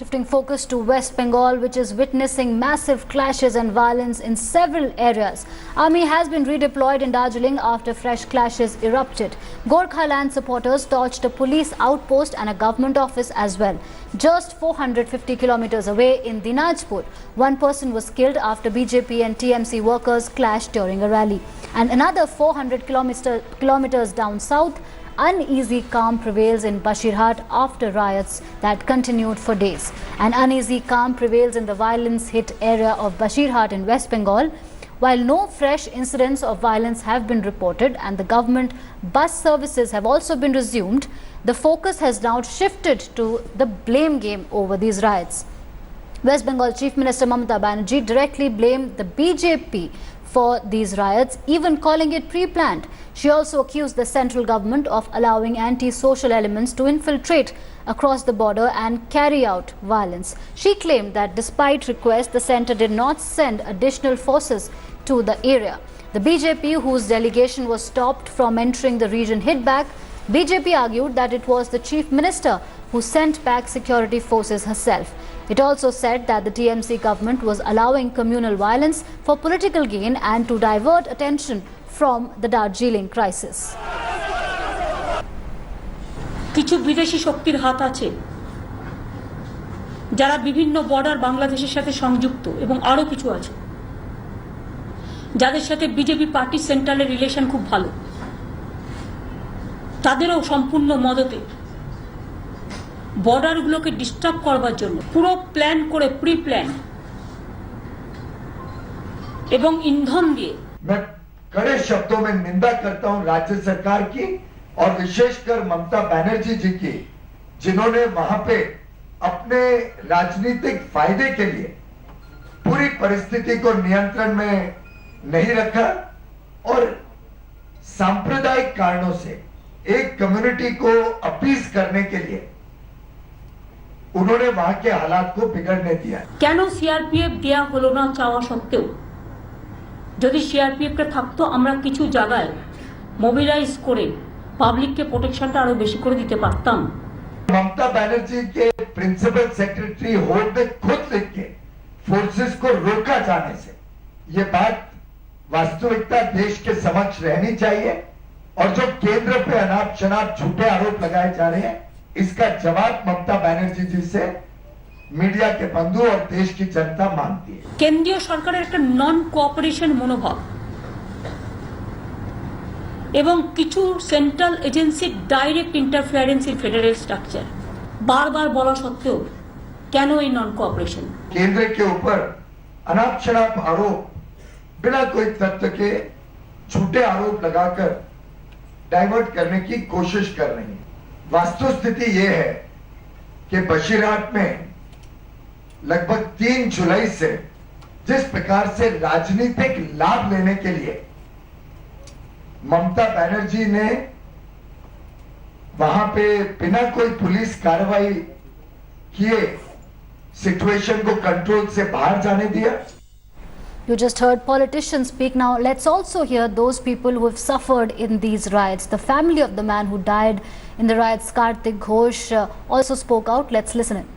Shifting focus to West Bengal, which is witnessing massive clashes and violence in several areas. Army has been redeployed in Darjeeling after fresh clashes erupted. Gorkha land supporters torched a police outpost and a government office as well. Just 450 kilometers away in Dinajpur, one person was killed after BJP and TMC workers clashed during a rally. And another 400 kilometers down south, uneasy calm prevails in Bashirhat after riots that continued for days. An uneasy calm prevails in the violence-hit area of Bashirhat in West Bengal. While no fresh incidents of violence have been reported and the government bus services have also been resumed, the focus has now shifted to the blame game over these riots. West Bengal Chief Minister Mamata Banerjee directly blamed the BJP for these riots, even calling it pre-planned. She also accused the central government of allowing anti-social elements to infiltrate across the border and carry out violence. She claimed that despite requests, the centre did not send additional forces to the area. The BJP, whose delegation was stopped from entering the region, hit back. BJP argued that it was the Chief Minister who sent back security forces herself. It also said that the TMC government was allowing communal violence for political gain and to divert attention from the Darjeeling crisis. কিছু বিদেশি শক্তির হাত আছে যারা বিভিন্ন border বাংলাদেশের সাথে সংযুক্ত এবং আরো কিছু আছে যাদের সাথে বিজেপি পার্টি সেন্ট্রালের রিলেশন খুব ভালো তাদেরও সম্পূর্ণ মদতে বর্ডারগুলোকে ডিস্টার্ব করবার জন্য পুরো প্ল্যান করে প্রি প্ল্যান এবং ইন্ধন দিয়ে मैं कड़े शब्दों में निंदा करता हूं राज्य सरकार की और विशेषकर ममता बनर्जी जी की, जिन्होंने वहां पे अपने राजनीतिक फायदे के लिए पूरी परिस्थिति को नियंत्रण में नहीं रखा और सांप्रदायिक कारणों से एक कम्युनिटी को अपीज करने के लिए उन्होंने वहां के हालात को बिगड़ने दिया। কেন সিআরপিএফ দেয়া হলো না চাওয়া সত্ত্বেও? যদি সিআরপিএফ কে থাকতো আমরা কিছু জায়গায় মোবিলাইজ করে পাবলিককে প্রোটেকশনটা আরো বেশি করে দিতে পারতাম। ममता बनर्जी के प्रिंसिपल सेक्रेटरी होल्ड ने खुद लिख के फोर्सेस को रोका जाने से ये बात वास्तविकता देश के समक्ष रहनी चाहिए और जो केंद्र पे अनाप शनाप झूठे आरोप लगाए जा रहे हैं इसका जवाब ममता बनर्जी जी से मीडिया के बंधु और देश की जनता मांगती है। কেন্দ্রীয় সরকারের একটা নন কোঅপারেশন মনোভাব এবং কিছু সেন্ট্রাল এজেন্সির direct interference in federal structure বারবার বলা সত্ত্বেও কেন এই নন কোঅপারেশন? केंद्र के ऊपर अनाप शनाप आरोप बिना कोई तथ्य के झूठे आरोप लगाकर डाइवर्ट करने की कोशिश कर रही है। वास्तुस्थिति ये है कि बशीरहाट में लगभग 3 जुलाई से जिस प्रकार से राजनीतिक लाभ लेने के लिए ममता बनर्जी ने वहां पे बिना कोई पुलिस कार्रवाई किए सिचुएशन को कंट्रोल से बाहर जाने दिया। You just heard politicians speak. Now let's also hear those people who have suffered in these riots. The family of the man who died in the riots, Kartik Ghosh, also spoke out. Let's listen in.